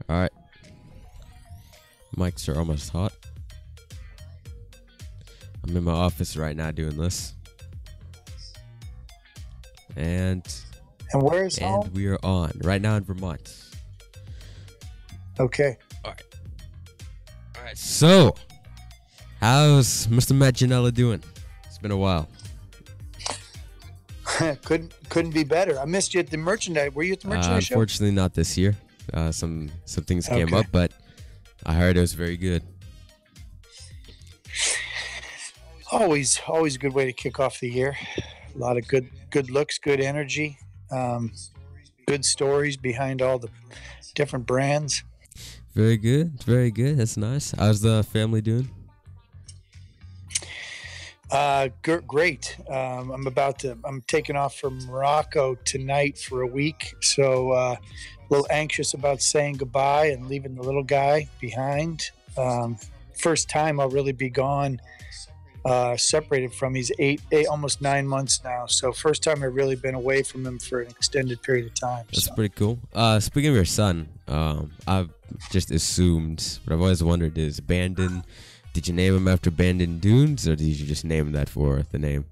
All right. Mics are almost hot. I'm in my office right now doing this. And where's home? We are on right now in Vermont. Okay. All right. So, how's Mr. Matt Ginella doing? It's been a while. couldn't be better. I missed you at the merchandise. Were you at the merchandise show? Unfortunately, not this year. Some things came up, but I heard it was very good. Always a good way to kick off the year. A lot of good looks, good energy, good stories behind all the different brands. Very good. That's nice. How's the family doing? Great. I'm taking off from Morocco tonight for a week, so a little anxious about saying goodbye and leaving the little guy behind. First time I'll really be gone, separated from. He's almost 9 months now, so first time I've really been away from him for an extended period of time. That's pretty cool. Speaking of your son, I've just assumed, but I've always wondered, is Bandon, did you name him after Bandon Dunes, or did you just name him that for the name?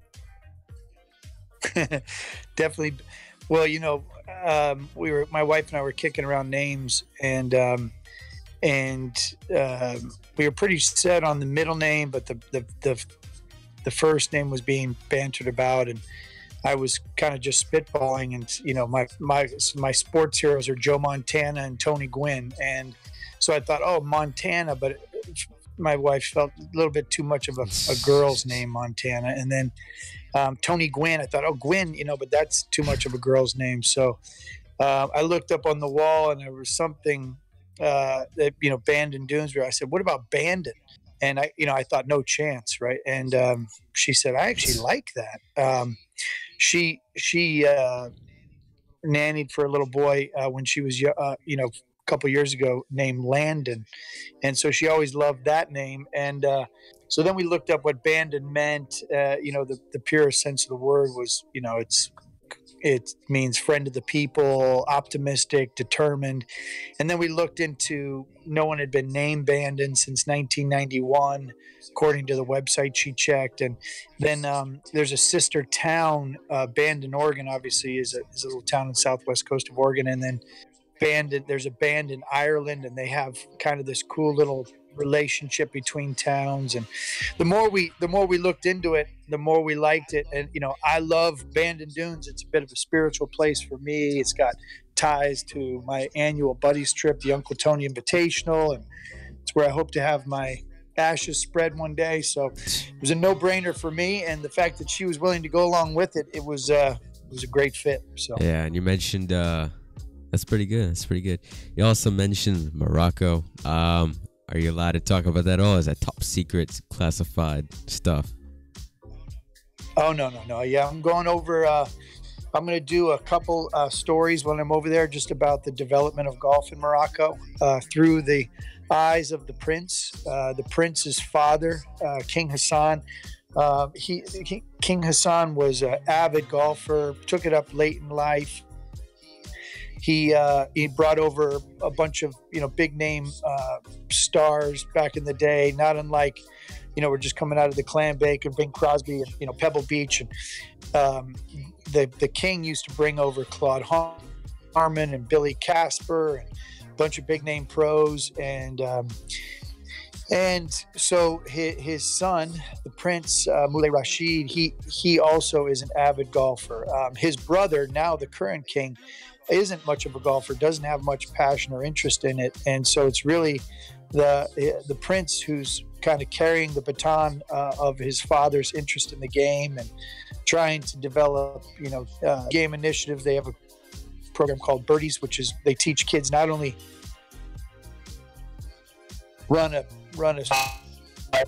Definitely. Well, my wife and I were kicking around names, and we were pretty set on the middle name, but the first name was being bantered about, and I was kind of just spitballing. And my sports heroes are Joe Montana and Tony Gwynn, and so I thought, Montana, but my wife felt a little bit too much of a girl's name, Montana. And then Tony Gwynn, I thought, Gwynn, but that's too much of a girl's name. So I looked up on the wall, and there was something that, Bandon Dunes. I said, what about Bandon? And I thought, no chance, right? And she said, I actually like that. She nannied for a little boy when she was a couple years ago, named Landon, and so she always loved that name. And so then we looked up what Bandon meant. The purest sense of the word was, it means friend of the people, optimistic, determined. And then we looked into, no one had been named Bandon since 1991, according to the website she checked. And then there's a sister town, Bandon, Oregon, obviously is a little town in southwest coast of Oregon. And then there's a Bandon Ireland, and they have kind of this cool little relationship between towns. And the more we looked into it, the more we liked it. And I love Bandon Dunes. It's a bit of a spiritual place for me. It's got ties to my annual buddies trip, the Uncle Tony Invitational, and it's where I hope to have my ashes spread one day. So it was a no-brainer for me, and the fact that she was willing to go along with it, it was a great fit. So yeah. And you mentioned that's pretty good. You also mentioned Morocco. Are you allowed to talk about that at all? Is that top secret classified stuff? Oh, no. Yeah, I'm going over. I'm going to do a couple stories when I'm over there, just about the development of golf in Morocco through the eyes of the prince. The prince's father, King Hassan. King Hassan was an avid golfer. Took it up late in life. He brought over a bunch of big name stars back in the day, not unlike we're just coming out of the Clam Bake and Bing Crosby and Pebble Beach, and the king used to bring over Claude Harmon and Billy Casper and a bunch of big name pros, and so his son, the Prince Moulay Rashid, he also is an avid golfer. His brother, now the current king, isn't much of a golfer, doesn't have much passion or interest in it, and so it's really the prince who's kind of carrying the baton of his father's interest in the game and trying to develop game initiatives. They have a program called Birdies, which is they teach kids not only run a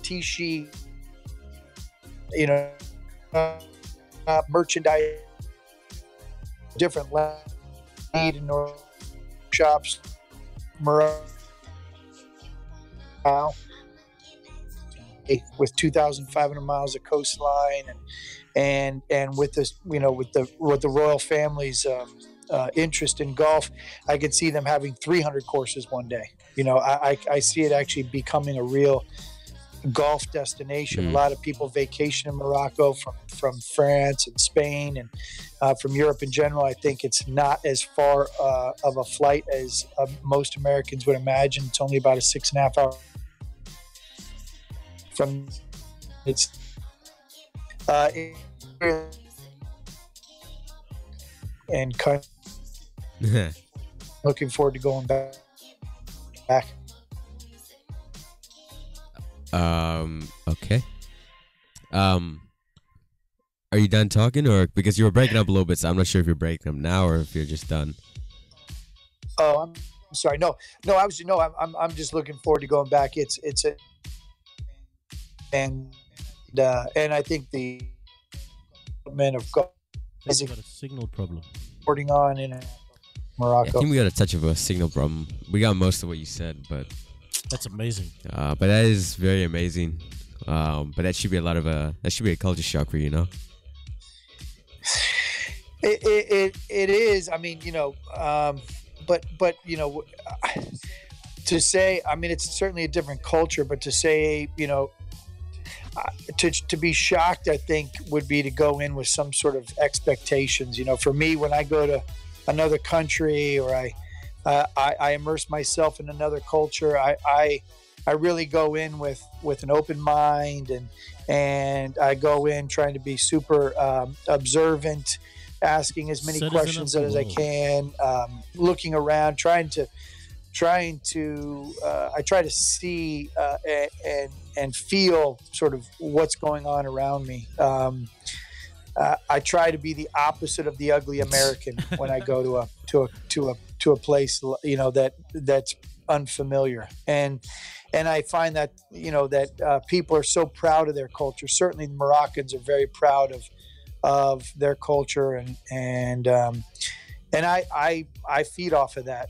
tee sheet, merchandise, different lead and shops, Morocco, with 2,500 miles of coastline, and with this, with the royal family's interest in golf, I could see them having 300 courses one day. I see it actually becoming a real golf destination. A lot of people vacation in Morocco from France and Spain and from Europe in general. I think it's not as far of a flight as most Americans would imagine. It's only about a 6.5 hour from it's and kind of looking forward to going back. Okay. Are you done talking, or because you were breaking up a little bit, so I'm not sure if you're breaking up now or if you're just done. Oh, I'm sorry. I'm just looking forward to going back. And I think the men of golf is got a signal problem. Reporting on in Morocco. Yeah, I think we got a touch of a signal problem. We got most of what you said, but that's amazing. But that is very amazing. But that should be a culture shock for you, know? It is. I mean, but to say, I mean, it's certainly a different culture, but to say, to be shocked, I think would be to go in with some sort of expectations. For me, when I go to another country or I immerse myself in another culture, I really go in with an open mind and I go in trying to be super observant, asking as many questions as I can, looking around, I try to see and feel sort of what's going on around me. I try to be the opposite of the ugly American when I go to a place, that's unfamiliar. And I find that, that people are so proud of their culture. Certainly the Moroccans are very proud of their culture, and I feed off of that.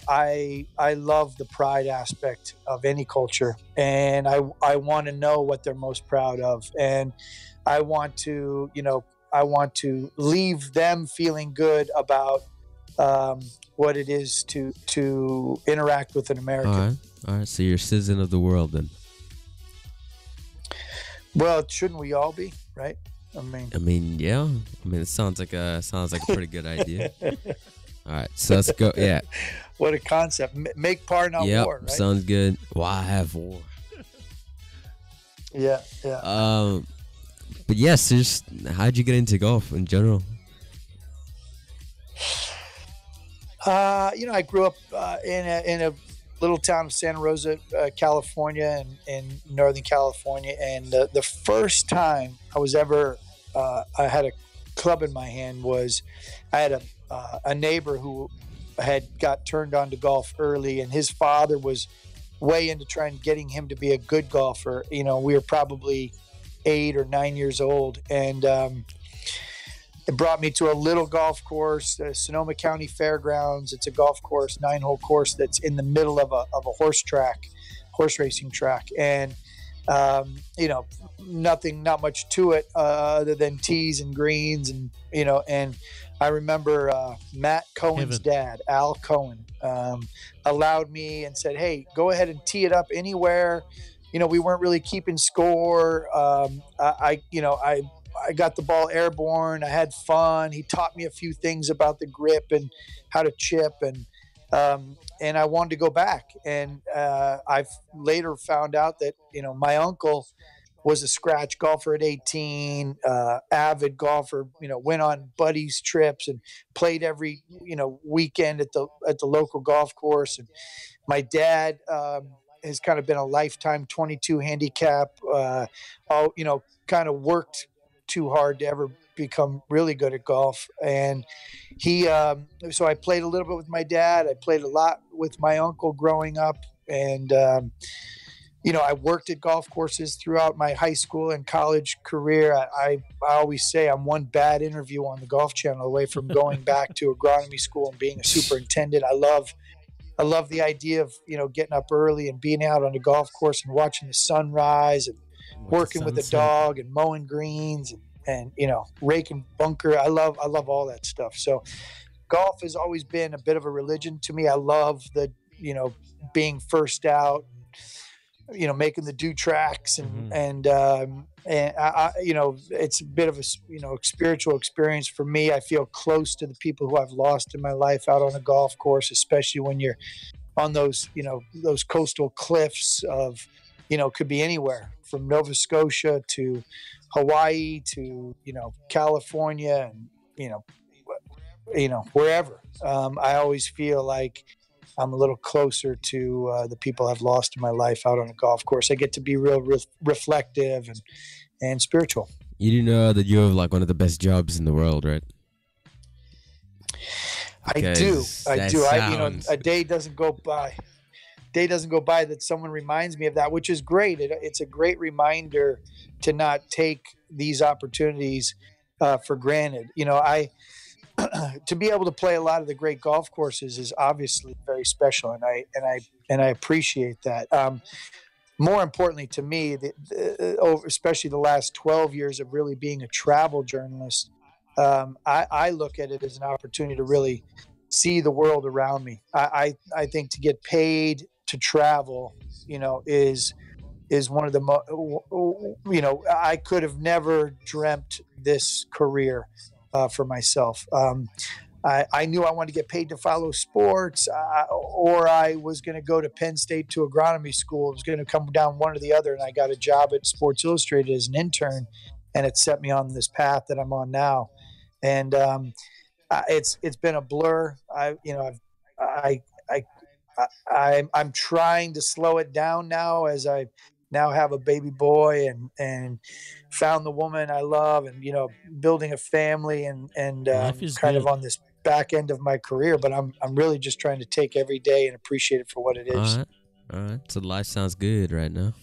I love the pride aspect of any culture, and I want to know what they're most proud of, and I want to leave them feeling good about what it is to interact with an American. All right. So you're a citizen of the world then. Well, shouldn't we all be, right? I mean, yeah. I mean, it sounds like a pretty good idea. All right, so let's go. Yeah. What a concept! Make par, not war. Right? Sounds good. Why have war? Yeah. But yes, just how'd you get into golf in general? I grew up in a little town of Santa Rosa, California, in Northern California, and the first time I was ever I had a club in my hand was I had a neighbor who got turned on to golf early, and his father was way into trying getting him to be a good golfer. We were probably 8 or 9 years old, and it brought me to a little golf course, Sonoma County Fairgrounds. It's a golf course, 9-hole course that's in the middle of a horse racing track, and not much to it other than tees and greens, and I remember Matt Cohen's dad, Al Cohen, allowed me and said, "Hey, go ahead and tee it up anywhere." We weren't really keeping score. I got the ball airborne. I had fun. He taught me a few things about the grip and how to chip, and I wanted to go back. And I've later found out that my uncle was a scratch golfer at 18, avid golfer. Went on buddies trips and played every weekend at the local golf course. And my dad has kind of been a lifetime 22 handicap. Kind of worked too hard to ever become really good at golf. And so I played a little bit with my dad. I played a lot with my uncle growing up. And, I worked at golf courses throughout my high school and college career. I always say I'm one bad interview on the Golf Channel away from going back to agronomy school and being a superintendent. I love the idea of, getting up early and being out on the golf course and watching the sunrise and working with the dog and mowing greens and raking bunker. I love all that stuff. So golf has always been a bit of a religion to me. I love the, being first out, making the do tracks and it's a bit of a, spiritual experience for me. I feel close to the people who I've lost in my life out on a golf course, especially when you're on those, those coastal cliffs of, could be anywhere from Nova Scotia to Hawaii to, California and, wherever. I always feel like I'm a little closer to the people I've lost in my life out on a golf course. I get to be real reflective and spiritual. You do know that you have like one of the best jobs in the world, right? I do. A day doesn't go by that someone reminds me of that, which is great. It's a great reminder to not take these opportunities for granted. To be able to play a lot of the great golf courses is obviously very special, and I appreciate that. More importantly to me, especially the last 12 years of really being a travel journalist, I look at it as an opportunity to really see the world around me. I think to get paid to travel, is one of the I could have never dreamt this career for myself. I knew I wanted to get paid to follow sports, or I was going to go to Penn State to agronomy school. It was going to come down one or the other, and I got a job at Sports Illustrated as an intern, and it set me on this path that I'm on now. And it's been a blur. I'm trying to slow it down now as I now have a baby boy and found the woman I love, and building a family and kind of on this back end of my career. But I'm really just trying to take every day and appreciate it for what it is. All right. So life sounds good right now.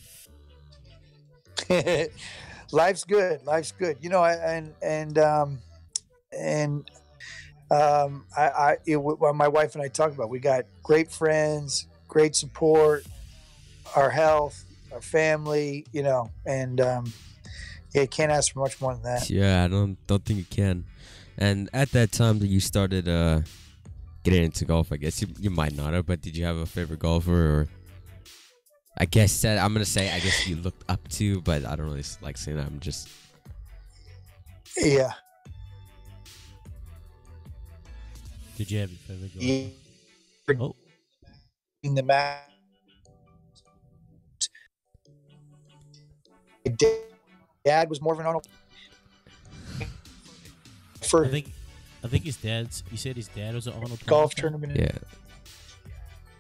Life's good. My wife and I talk about, we got great friends, great support, our health, our family, and you can't ask for much more than that. Yeah, I don't think you can. And at that time that you started getting into golf, I guess you might not have, but did you have a favorite golfer? Or I guess I'm gonna say I guess you looked up to, but I don't really like saying that. I'm just yeah. Did you have your favorite golfer? In the match. My dad was more of an Arnold. I think his dad's. You said his dad was an Arnold Palmer golf fan? tournament. yeah.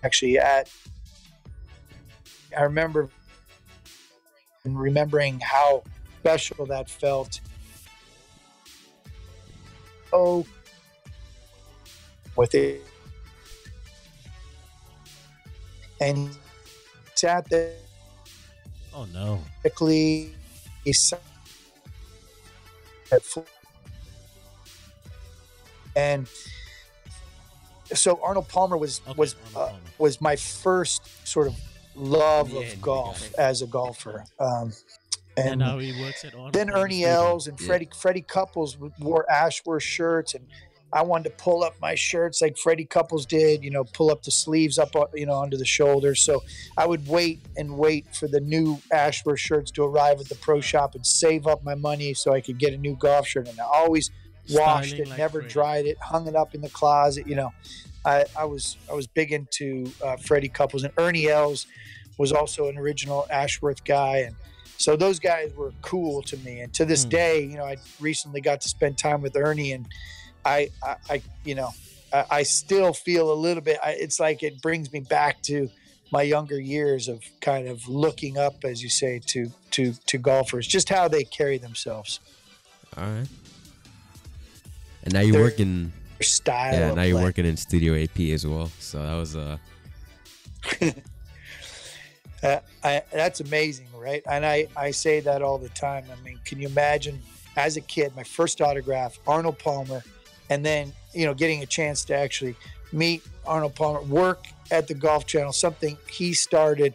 Actually, I remember remembering how special that felt. Oh, with it, and he sat there. Oh no! Quickly, he sat and so Arnold Palmer was my first sort of love of golf as a golfer. And now he works at Arnold. Then Ernie Else and Freddy Couples wore Ashworth shirts, and I wanted to pull up my shirts like Freddy Couples did, pull up the sleeves up, onto the shoulders. So I would wait for the new Ashworth shirts to arrive at the pro shop and save up my money so I could get a new golf shirt. And I always washed it, like never dried it, hung it up in the closet. I was big into Freddy Couples, and Ernie Else was also an original Ashworth guy. And so those guys were cool to me. And to this day, I recently got to spend time with Ernie, and I still feel a little bit, it's like it brings me back to my younger years of kind of looking up, as you say, to golfers, just how they carry themselves. All right. And now you're working style. Yeah, now you're working in Studio AP as well. So that was that's amazing, right? And I say that all the time. I mean, can you imagine as a kid, my first autograph, Arnold Palmer, and then, getting a chance to actually meet Arnold Palmer, work at the Golf Channel, something he started,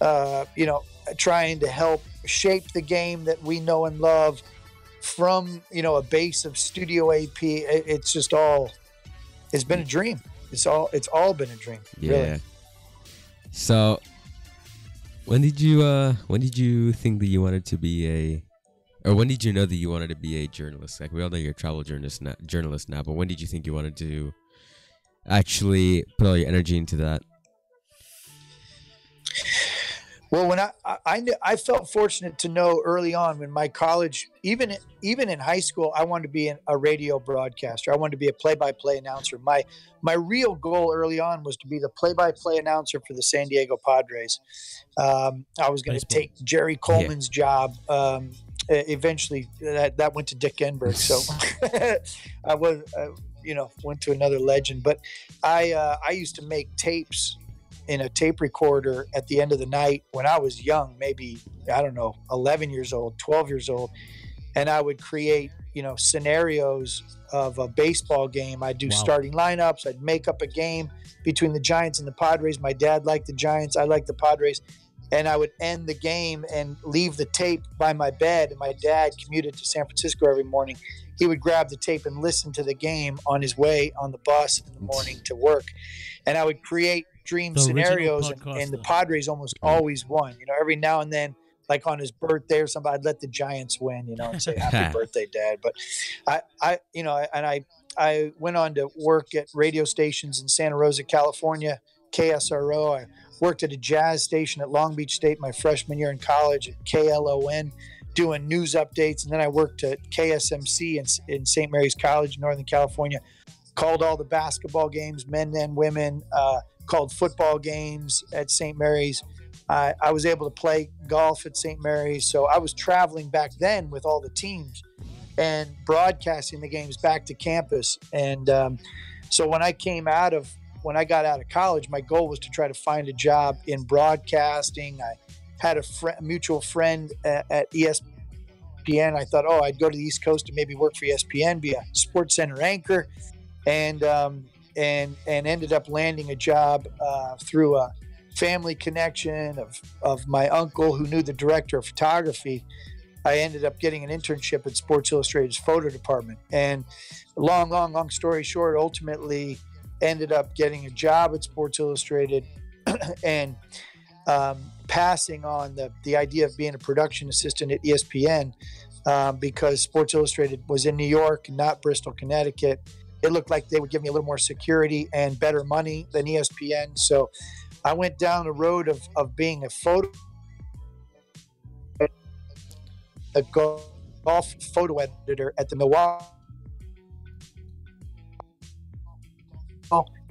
trying to help shape the game that we know and love from, a base of Studio AP. It's just all it's been a dream. It's all been a dream. Yeah. Really. So, when did you think that you wanted to be or when did you know that you wanted to be a journalist? Like, we all know you're a travel journalist now, but when did you think you wanted to actually put all your energy into that? Well, when I felt fortunate to know early on when my college, even in high school, I wanted to be a radio broadcaster. I wanted to be a play-by-play announcer. My real goal early on was to be the play-by-play announcer for the San Diego Padres. I was going to take Jerry Coleman's job. Eventually, that went to Dick Enberg. So I was, went to another legend. But I used to make tapes in a tape recorder at the end of the night when I was young, maybe, 11 years old, 12 years old. And I would create, scenarios of a baseball game. I'd do starting lineups. I'd make up a game between the Giants and the Padres. My dad liked the Giants. I liked the Padres. And I would end the game and leave the tape by my bed. And my dad commuted to San Francisco every morning. He would grab the tape and listen to the game on his way on the bus in the morning to work. And I would create dream scenarios, and the Padres almost always won. Every now and then, like on his birthday or something, I'd let the Giants win, and say happy birthday, Dad. But I went on to work at radio stations in Santa Rosa, California, KSRO. I worked at a jazz station at Long Beach State my freshman year in college at KLON, doing news updates. And then I worked at KSMC in St. Mary's College, Northern California, called all the basketball games, men and women, called football games at St. Mary's. I was able to play golf at St. Mary's. So I was traveling back then with all the teams and broadcasting the games back to campus. And so when I got out of college, my goal was to try to find a job in broadcasting. I had a mutual friend at ESPN. I thought, I'd go to the East Coast and maybe work for ESPN, be a Sports Center anchor, and ended up landing a job through a family connection of my uncle who knew the director of photography. I ended up getting an internship at Sports Illustrated's photo department. And long story short, ultimately ended up getting a job at Sports Illustrated and passing on the idea of being a production assistant at ESPN because Sports Illustrated was in New York, not Bristol, Connecticut. It looked like they would give me a little more security and better money than ESPN. So I went down the road of being a golf photo editor at the Milwaukee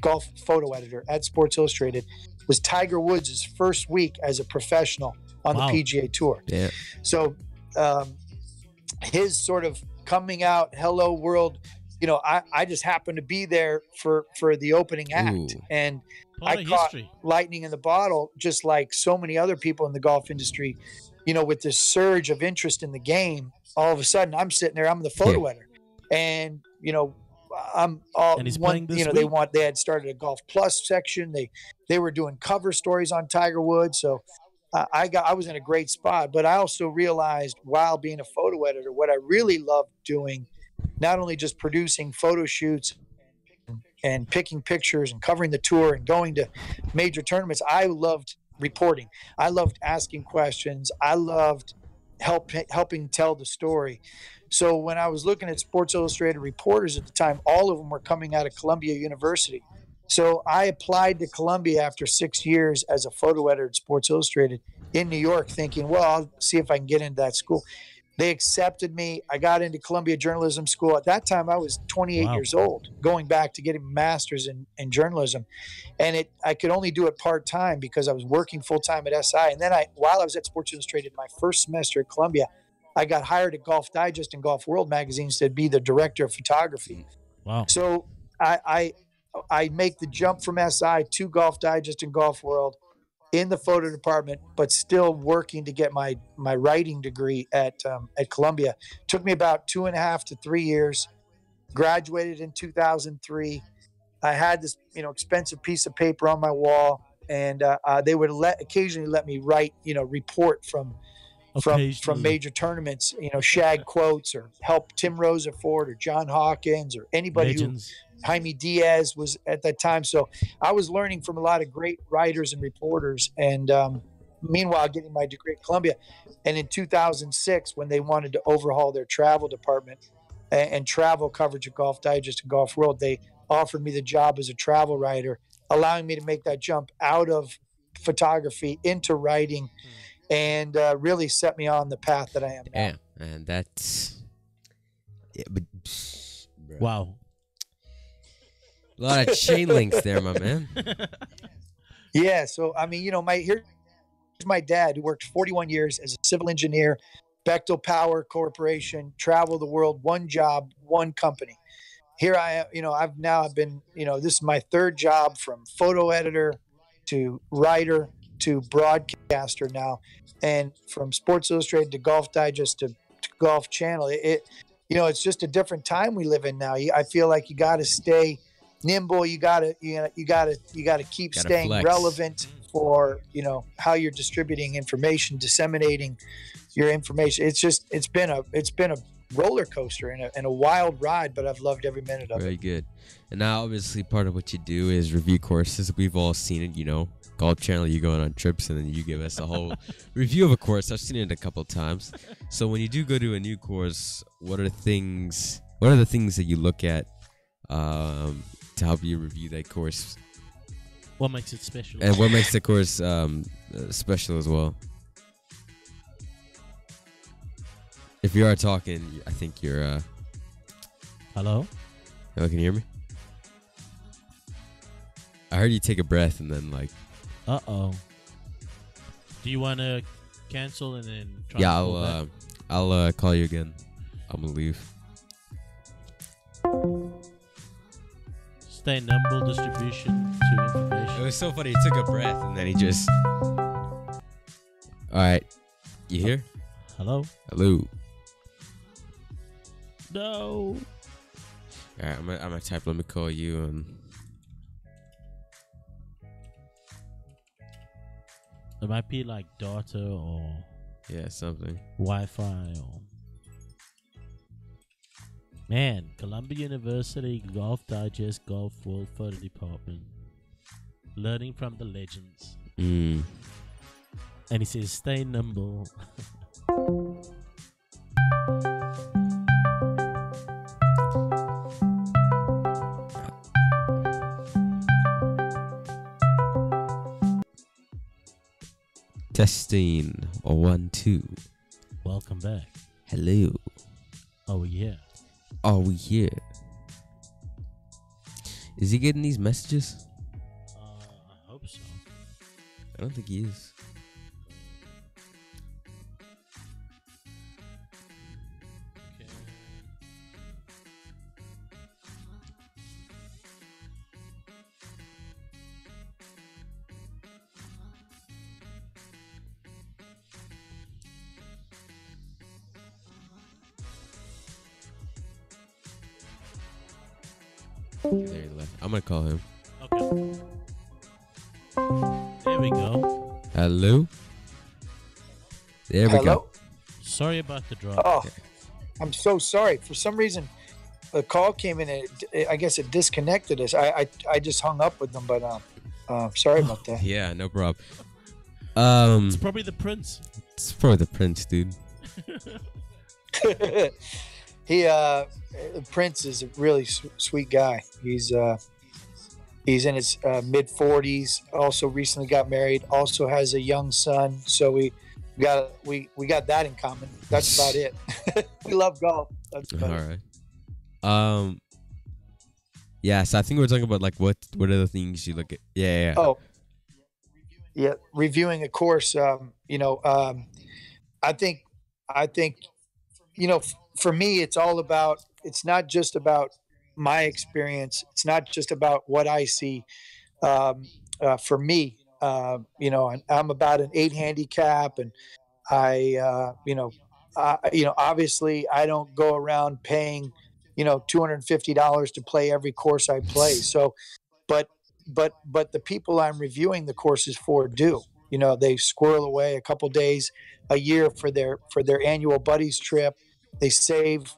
golf photo editor at Sports Illustrated. Was Tiger Woods' first week as a professional on the PGA Tour. Yeah. So his sort of coming out, hello world, I just happened to be there for the opening act. Ooh. And I caught lightning in the bottle, just like so many other people in the golf industry, with this surge of interest in the game. All of a sudden I'm sitting there, I'm the photo editor. And, I'm all and he's one, playing this week? They had started a Golf Plus section. They were doing cover stories on Tiger Woods. So I was in a great spot, but I also realized while being a photo editor, what I really loved doing, not only just producing photo shoots and picking pictures and covering the tour and going to major tournaments, I loved reporting. I loved asking questions. I loved helping tell the story. So when I was looking at Sports Illustrated reporters at the time, all of them were coming out of Columbia University. So I applied to Columbia after 6 years as a photo editor at Sports Illustrated in New York, thinking, well, I'll see if I can get into that school. They accepted me. I got into Columbia Journalism School. At that time, I was 28 years old, going back to getting a master's in journalism. And I could only do it part-time because I was working full-time at SI. And then while I was at Sports Illustrated, my first semester at Columbia, I got hired at Golf Digest and Golf World magazines to be the director of photography. Wow. So I make the jump from SI to Golf Digest and Golf World in the photo department, but still working to get my writing degree at Columbia. Took me about 2.5 to 3 years. Graduated in 2003. I had this expensive piece of paper on my wall, and they would occasionally let me write report from from major tournaments, shag quotes or help Tim Rosafort or John Hawkins or anybody Legends. Jaime Diaz was at that time. So I was learning from a lot of great writers and reporters. And meanwhile, getting my degree at Columbia. And in 2006, when they wanted to overhaul their travel department and travel coverage of Golf Digest and Golf World, they offered me the job as a travel writer, allowing me to make that jump out of photography into writing, and really set me on the path that I am now. Yeah, and that's Wow. A lot of chain links there, my man. Yeah, so I mean, here's my dad, who worked 41 years as a civil engineer, Bechtel Power Corporation, traveled the world, one job, one company. Here I am, I've been, this is my third job, from photo editor to writer to broadcaster now, and from Sports Illustrated to Golf Digest to Golf Channel. It's just a different time we live in now. I feel like you got to stay nimble. You got to keep staying flex. relevant for, how you're distributing information, disseminating your information. It's been a roller coaster and a wild ride, but I've loved every minute of it. Very good. And now, obviously, part of what you do is review courses. We've all seen it, Golf Channel, you going on trips and then you give us a whole review of a course. I've seen it a couple of times. So when you do go to a new course, what are the things that you look at to help you review that course? What makes it special? And what makes the course special as well? If you are talking, I think you're... Hello? Hello, can you hear me? I heard you take a breath and then, Uh-oh. Do you want to cancel and then try yeah, to call back? I'll call you again. I'm going to leave. Stay nimble, distribution to information. It was so funny. He took a breath and then he just... All right. You here? Hello? Hello. No. All right, I'm gonna type. Let me call you. And It might be like data or yeah, something. Wi-Fi or... Man, Columbia University, Golf Digest, Golf World Photo Department. Learning from the legends. Mm. And he says, stay nimble. Testing. 1, 2. Welcome back. Hello. Oh, yeah. Are we here? Is he getting these messages? I hope so. I don't think he is. Okay. There he left. I'm gonna call him. Okay. There we go. Hello. There we Hello? go. Sorry about the drop. Oh, I'm so sorry. For some reason, the call came in and I guess it disconnected us. I just hung up with them, but sorry about that. Yeah, no problem. It's probably the prince. It's probably the prince, dude. Prince is a really sweet guy. He's in his mid 40s. Also recently got married. Also has a young son. So we got that in common. That's about it. We love golf. That's about All it. right. Yeah. So I think we're talking about what are the things you look at? Yeah. Oh, yeah. Reviewing a course. I think for me, it's all about. It's not just about my experience. It's not just about what I see. For me, I'm about an 8 handicap, and obviously I don't go around paying, $250 to play every course I play. So, but the people I'm reviewing the courses for do. They squirrel away a couple days a year for their annual buddies trip. They save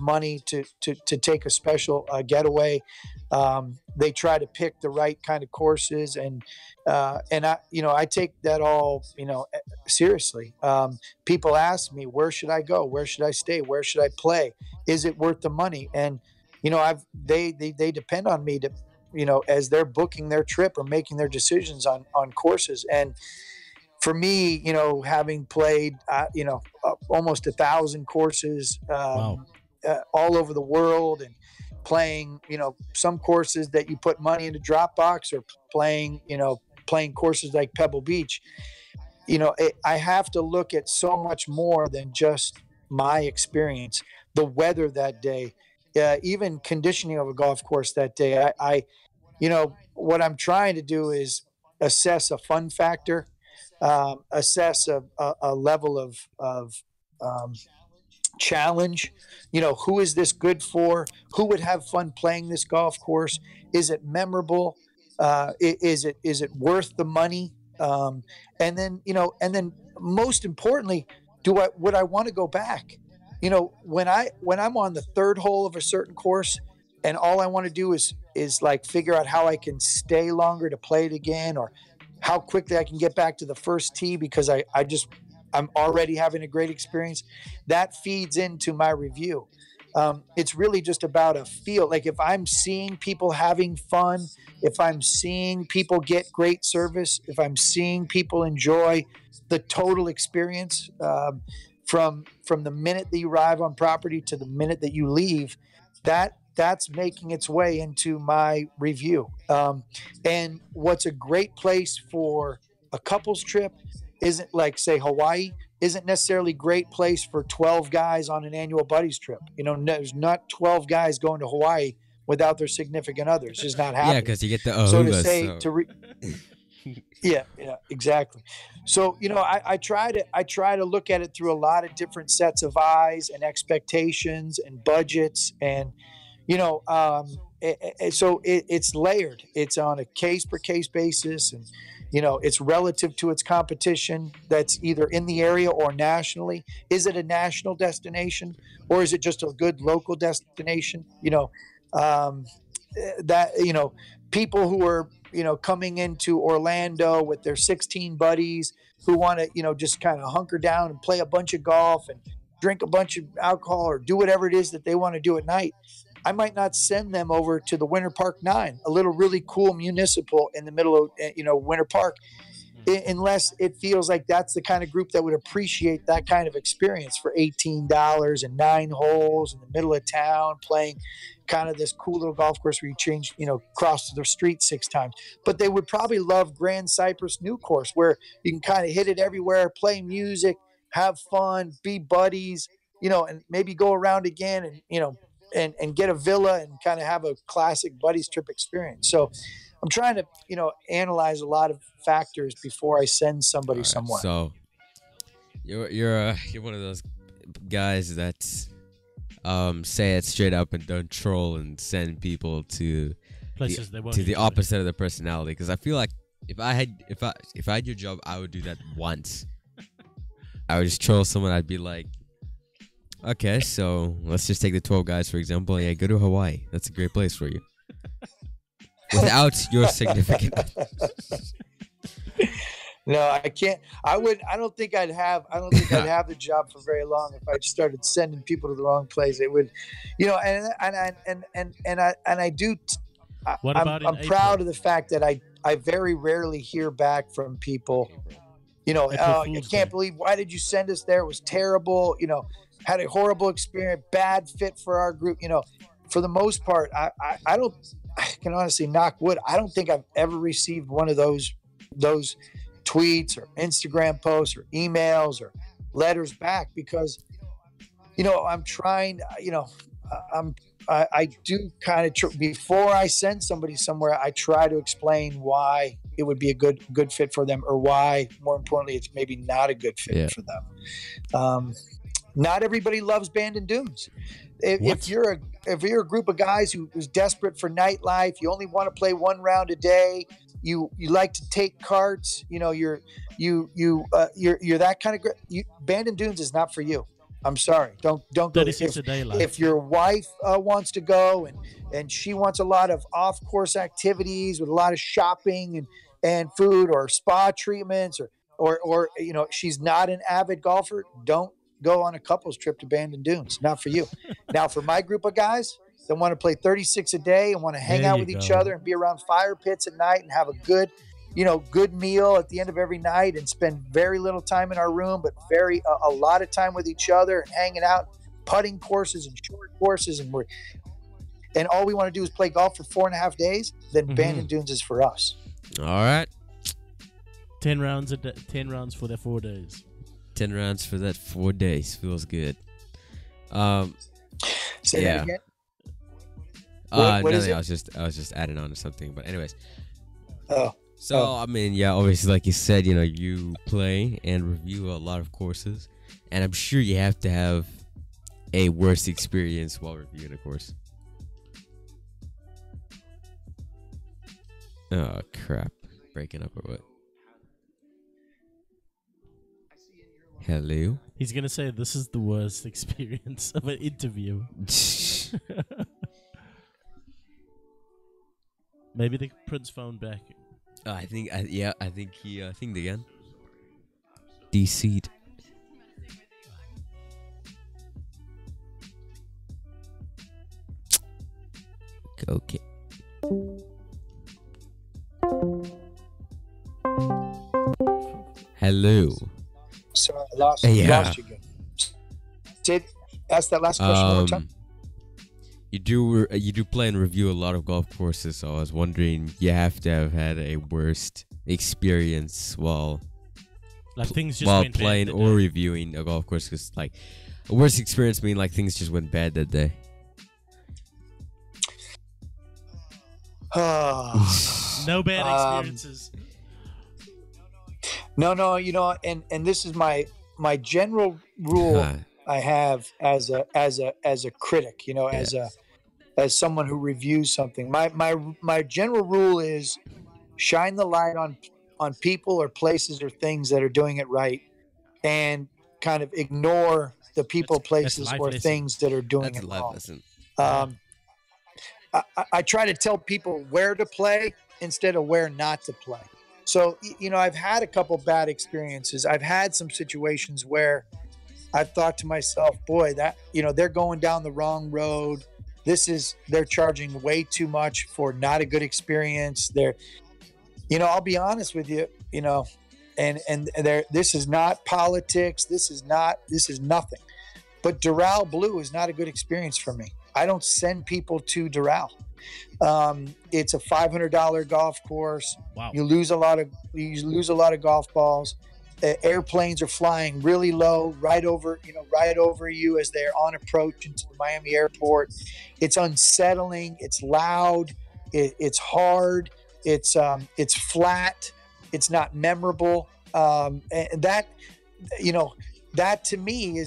money to take a special getaway. They try to pick the right kind of courses, and I take that all seriously. People ask me, where should I go? Where should I stay? Where should I play? Is it worth the money? And they depend on me to, as they're booking their trip or making their decisions on courses. And for me, having played, almost 1,000 courses Wow. all over the world, and playing, some courses that you put money into Dropbox, or playing courses like Pebble Beach, I have to look at so much more than just my experience, the weather that day, even conditioning of a golf course that day. What I'm trying to do is assess a fun factor, assess a level of challenge. Who is this good for? Who would have fun playing this golf course? Is it memorable? Is it worth the money? And then most importantly, would I want to go back? When I'm on the third hole of a certain course, and all I want to do is like figure out how I can stay longer to play it again, or how quickly I can get back to the first tee because I'm already having a great experience. That feeds into my review. It's really just about a feel. Like if I'm seeing people having fun, if I'm seeing people get great service, if I'm seeing people enjoy the total experience, from the minute that you arrive on property to the minute that you leave, that's making its way into my review. And what's a great place for a couples trip isn't, like, say, Hawaii isn't necessarily a great place for 12 guys on an annual buddies trip. There's not 12 guys going to Hawaii without their significant others. It's just not happening. Yeah, because you get the ahuvas. So to say, yeah, exactly. So, I try to look at it through a lot of different sets of eyes and expectations and budgets, and, so it's layered. It's on a case per case basis, and, it's relative to its competition that's either in the area or nationally. Is it a national destination, or is it just a good local destination? People who are, coming into Orlando with their 16 buddies who want to, just kind of hunker down and play a bunch of golf and drink a bunch of alcohol or do whatever it is that they want to do at night. I might not send them over to the Winter Park 9, a little really cool municipal in the middle of, Winter Park, unless it feels like that's the kind of group that would appreciate that kind of experience for $18 and 9 holes in the middle of town, playing kind of this cool little golf course where you change, cross the street 6 times. But they would probably love Grand Cypress New Course, where you can kind of hit it everywhere, play music, have fun, be buddies, and maybe go around again and, and get a villa and kind of have a classic buddies trip experience. So I'm trying to, analyze a lot of factors before I send somebody somewhere. So you're one of those guys that say it straight up and don't troll and send people to Places they won't to the enjoy. opposite of their personality. Because I feel like if I had your job, I would do that once. I would just troll someone. I'd be like, okay, so let's just take the 12 guys, for example. Yeah, go to Hawaii. That's a great place for you. Without your significant other. No, I can't. I don't think I'd have the job for very long if I started sending people to the wrong place. It would, and I do. What about in I'm April? proud of the fact that I very rarely hear back from people. I can't believe, why did you send us there? It was terrible. Had a horrible experience, bad fit for our group. For the most part, I can honestly knock wood. I don't think I've ever received one of those tweets or Instagram posts or emails or letters back, because, I'm trying, I do kind of, before I send somebody somewhere, I try to explain why it would be a good fit for them, or why, more importantly, it's maybe not a good fit for them. Not everybody loves Bandon Dunes. If you're a group of guys who's desperate for nightlife, you only want to play one round a day, you like to take carts, you're that kind of Bandon Dunes is not for you. I'm sorry. Don't go. 36 a day life. If your wife wants to go and she wants a lot of off-course activities with a lot of shopping and food or spa treatments or she's not an avid golfer, don't go on a couples trip to Bandon Dunes. Not for you. Now, for my group of guys that want to play 36 a day and want to hang out with each other and be around fire pits at night and have a good meal at the end of every night and spend very little time in our room, but a lot of time with each other and hanging out, putting courses and short courses, and all we want to do is play golf for 4.5 days, then Bandon Dunes is for us. All right. 10 rounds a day, 10 rounds for the 4 days. 10 rounds for that 4 days. Feels good. Say that again? What is it? I was just adding on to something, but anyways. I mean, yeah, obviously, like you said, you play and review a lot of courses, and I'm sure you have to have a worse experience while reviewing a course. Oh, crap. Breaking up or what? Hello? He's going to say this is the worst experience of an interview. Maybe they Prince phone back. I think he thinged again. DC'd. Okay. Hello. Sorry, I lost you again. Ask that last question one more time. You do play and review a lot of golf courses, so I was wondering, you have to have had a worst experience while playing or reviewing a golf course, because like a worst experience mean like things just went bad that day. No bad experiences. No, and this is my general rule I have as a critic, as someone who reviews something. My general rule is shine the light on people or places or things that are doing it right, and kind of ignore the people, places, or things that are doing it wrong. I try to tell people where to play instead of where not to play. So, I've had a couple bad experiences. I've had some situations where I've thought to myself, boy, that, they're going down the wrong road. They're charging way too much for not a good experience. I'll be honest with you, and this is not politics. This is nothing. But Doral Blue is not a good experience for me. I don't send people to Doral. It's a $500 golf course. Wow. You lose a lot of golf balls. Airplanes are flying really low, right over you as they're on approach into the Miami airport. It's unsettling. It's loud. It's hard. It's flat. It's not memorable. And that to me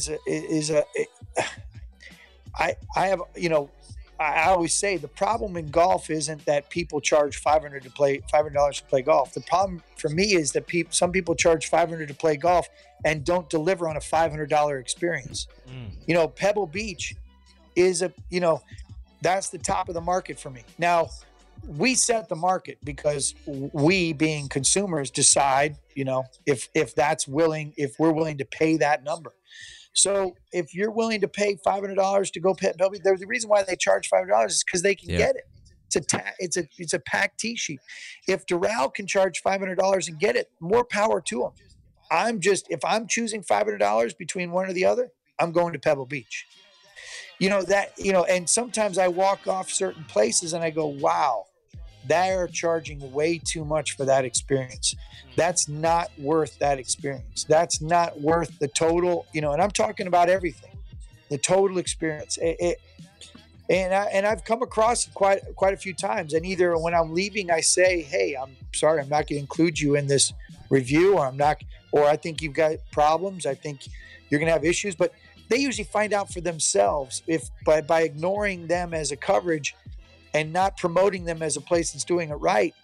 I always say the problem in golf isn't that people charge $500 to play golf. The problem for me is that some people charge $500 to play golf and don't deliver on a $500 experience. Pebble Beach is that's the top of the market for me. Now, we set the market because we, being consumers, decide, if we're willing to pay that number. So if you're willing to pay $500 to go Pebble Beach, there's the reason why they charge $500 is because they can get it. It's a packed tee sheet. If Doral can charge $500 and get it, more power to them. If I'm choosing $500 between one or the other, I'm going to Pebble Beach. And sometimes I walk off certain places and I go, wow, they're charging way too much for that experience. That's not worth that experience. That's not worth the total, and I'm talking about everything, the total experience. And I've come across it quite a few times. And either when I'm leaving, I say, hey, I'm sorry, I'm not going to include you in this review, or I think you've got problems. I think you're going to have issues. But they usually find out for themselves by ignoring them as a coverage and not promoting them as a place that's doing it right.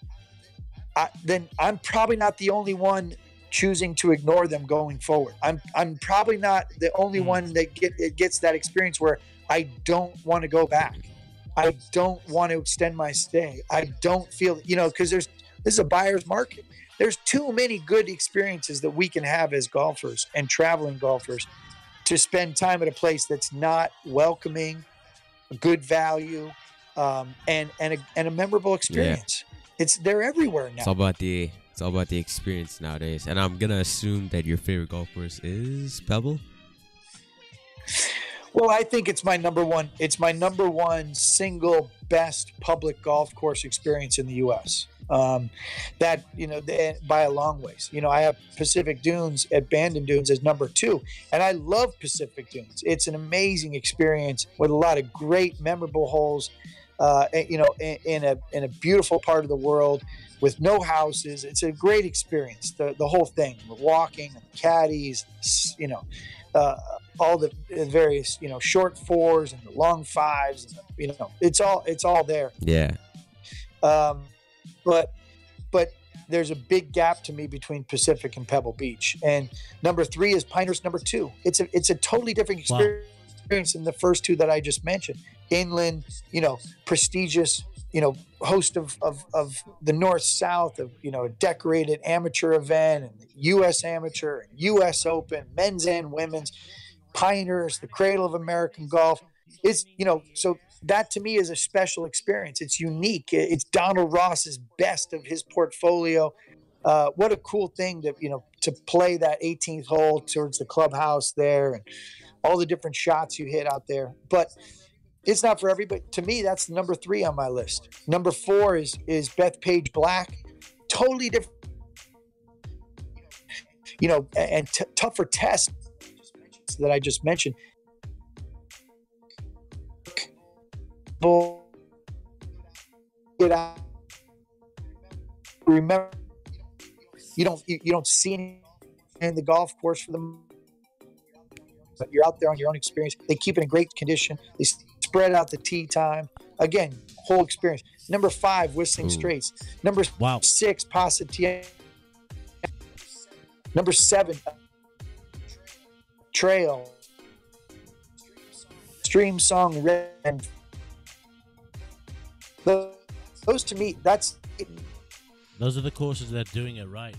then I'm probably not the only one choosing to ignore them going forward. I'm probably not the only one that gets that experience where I don't want to go back. I don't want to extend my stay. I don't feel, because this is a buyer's market. There's too many good experiences that we can have as golfers and traveling golfers to spend time at a place that's not welcoming, good value, and a memorable experience. Yeah. They're everywhere now. It's all about the experience nowadays. And I'm gonna assume that your favorite golf course is Pebble. Well, I think it's my number one. It's my number one single best public golf course experience in the U.S. That by a long ways. I have Pacific Dunes at Bandon Dunes as number 2, and I love Pacific Dunes. It's an amazing experience with a lot of great, memorable holes. In a beautiful part of the world with no houses. It's a great experience. The whole thing, the walking, and the caddies, all the various, short fours and the long fives, and it's all there. Yeah. But there's a big gap to me between Pacific and Pebble Beach. And number 3 is Pinehurst number 2. It's a totally different experience than the first 2 that I just mentioned. Inland, prestigious, host of the North-South, of, a decorated amateur event, and the U.S. Amateur, and U.S. Open, men's and women's. Pinehurst, the cradle of American golf. It's, so that to me is a special experience. It's unique. It's Donald Ross's best of his portfolio. What a cool thing to play that 18th hole towards the clubhouse there, and all the different shots you hit out there. But it's not for everybody. To me, that's number 3 on my list. Number 4 is Bethpage Black. Totally different, and tougher test that I just mentioned. Get out. Remember, you don't see any in the golf course for them, but you're out there on your own experience. They keep it in great condition. They spread out the tee time. Again, whole experience. Number 5, Whistling Straits. Number 6, Pasatian. Number 7, Trail. Stream Song Red. Those to me, those are the courses that are doing it right.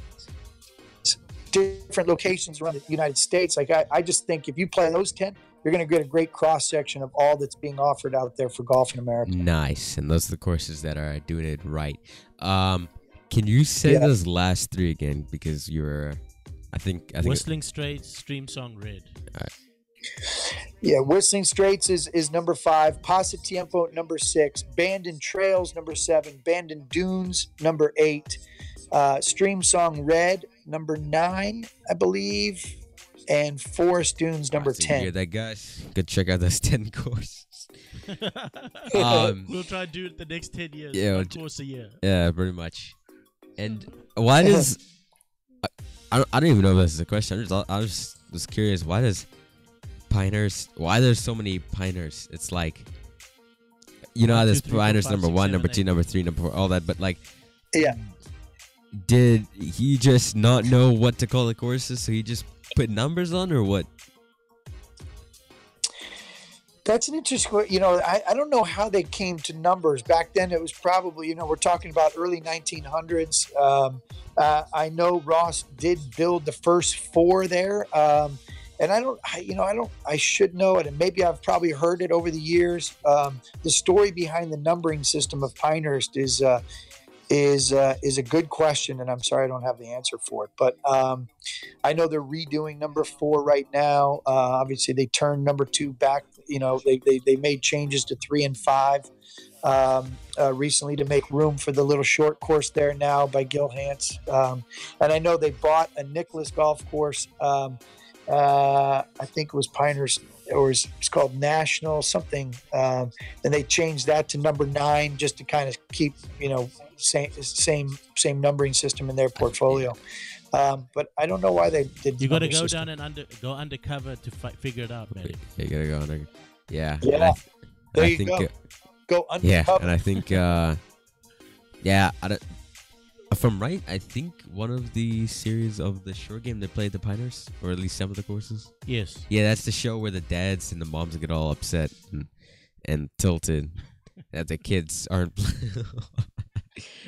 Different locations around the United States. Like I just think if you play those 10, you're going to get a great cross section of all that's being offered out there for golf in America. Nice, and those are the courses that are doing it right. Can you say those last 3 again? Because I think Whistling Straits, Stream Song Red. All right. Yeah, Whistling Straits is number 5, Pasatiempo number 6, Bandon Trails number 7, Bandon Dunes number 8, Stream Song Red number 9, I believe, and Forest Dunes number 10. You hear that, guys? Go check out those 10 courses. We'll try to do it the next 10 years. Yeah, 1 course a year. Yeah, pretty much. And why does I don't even know if this is a question. I was curious. Why does Pinehurst? Why there's so many Pinehursts? It's like, how there's Pinehurst number 1, number 2, number 3, number 4, all that. But like, did he just not know what to call the courses, so he just put numbers on, or what? That's an interesting. I don't know how they came to numbers back then. It was probably we're talking about early 1900s. I know Ross did build the first 4 there. And I should know it, and maybe I've probably heard it over the years. The story behind the numbering system of Pinehurst is a good question, and I'm sorry I don't have the answer for it. But I know they're redoing number 4 right now. Obviously, they turned number 2 back. They made changes to 3 and 5 recently to make room for the little short course there now by Gil Hance. And I know they bought a Nicholas golf course. I think it was Pinehurst, or it's called National something, and they changed that to number 9 just to kind of keep same numbering system in their portfolio. But I don't know why they did. You got to go down and go undercover to figure it out, man. You gotta go under. Yeah. There you go. Go undercover. Yeah, and I think I don't. If I'm right, I think one of the series of the short game they played the Piners, or at least some of the courses. Yes. Yeah, that's the show where the dads and the moms get all upset and tilted that the kids aren't.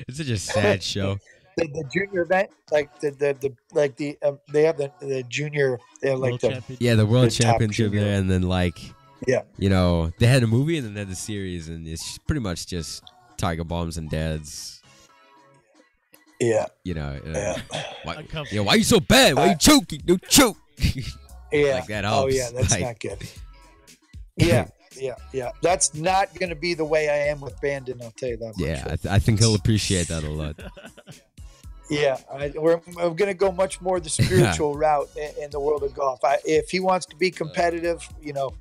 It's such a sad show. The junior event, like they have the junior, they have like World the Championship. Yeah, the world The top championship junior. there, and then like, yeah. you know, they had a movie and then they had the series, and it's pretty much just tiger moms and dads. Yeah. You know, Yeah. why you so bad? Why you choking? Don't choke. Yeah. Like that Oh helps. yeah, that's Like- not good. Yeah. Yeah. That's not going to be the way I am with Bandon. I'll tell you that much. Yeah, I think he'll appreciate that a lot. Yeah, I'm going to go much more the spiritual route in the world of golf. If he wants to be competitive, you know,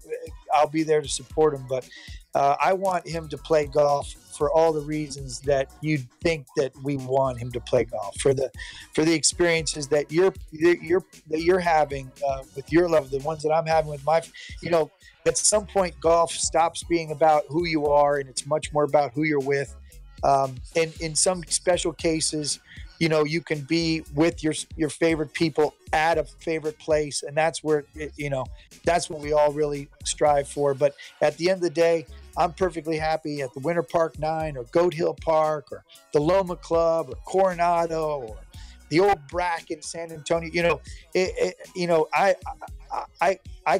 I'll be there to support him. But I want him to play golf for all the reasons that you think that we want him to play golf, for the experiences that you're having with your love, the ones that I'm having with my, you know, at some point golf stops being about who you are and it's much more about who you're with. And in some special cases, you know, you can be with your favorite people at a favorite place, and that's where that's what we all really strive for. But at the end of the day, I'm perfectly happy at the Winter Park 9 or Goat Hill Park or the Loma Club or Coronado or the old Bracken, San Antonio. You know, I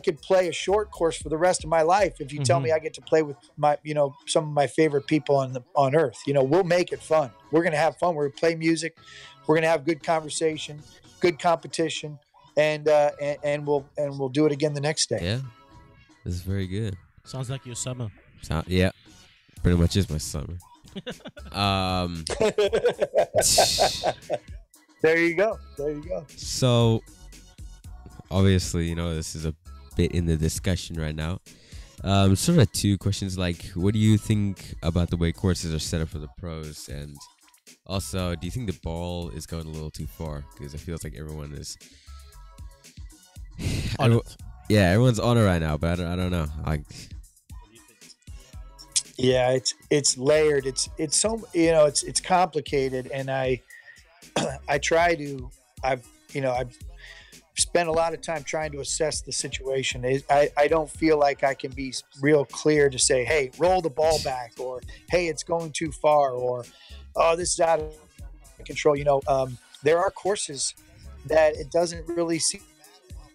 could play a short course for the rest of my life if you tell me I get to play with my, you know, some of my favorite people on earth. You know, we'll make it fun. We're going to have fun. We're going to play music. We're going to have good conversation, good competition, and we'll do it again the next day. Yeah, this is very good. Sounds like your summer. Yeah, pretty much is my summer. There you go. So, obviously, you know, this is a bit in the discussion right now. Sort of two questions, like, what do you think about the way courses are set up for the pros? And also, do you think the ball is going a little too far? Because it feels like everyone is... Yeah, everyone's on it right now, but I don't know. Yeah, it's layered. It's so, you know, it's complicated, and I've spent a lot of time trying to assess the situation. I don't feel like I can be real clear to say, hey, roll the ball back, or hey, it's going too far, or oh, this is out of control. You know, there are courses that it doesn't really seem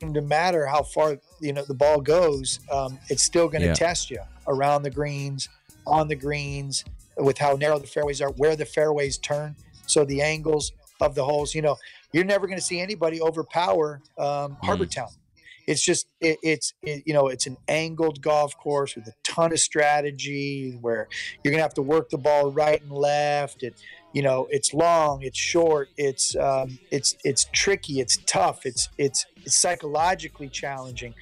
to matter how far, you know, the ball goes. It's still going to test you around the greens, on the greens, with how narrow the fairways are, where the fairways turn, so the angles of the holes. You know, you're never going to see anybody overpower Harbor Town. It's just it's an angled golf course with a ton of strategy, where you're going to have to work the ball right and left. It's long, it's short, it's tricky, it's tough, it's psychologically challenging.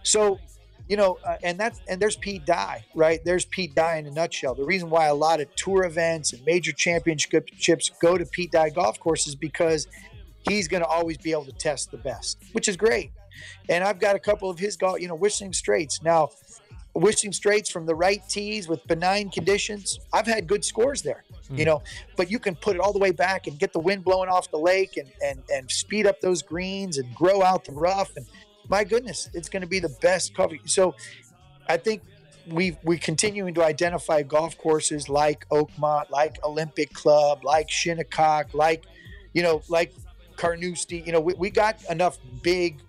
So, you know, and there's Pete Dye, right? There's Pete Dye in a nutshell. The reason why a lot of tour events and major championships go to Pete Dye golf courses, because he's going to always be able to test the best, which is great. And I've got a couple of his golf, you know, Whistling Straights. Now, Whistling Straights from the right tees with benign conditions, I've had good scores there, you know, but you can put it all the way back and get the wind blowing off the lake and speed up those greens and grow out the rough. And my goodness, it's going to be the best cover. So I think we're continuing to identify golf courses like Oakmont, like Olympic Club, like Shinnecock, like Carnoustie. You know, we got enough big,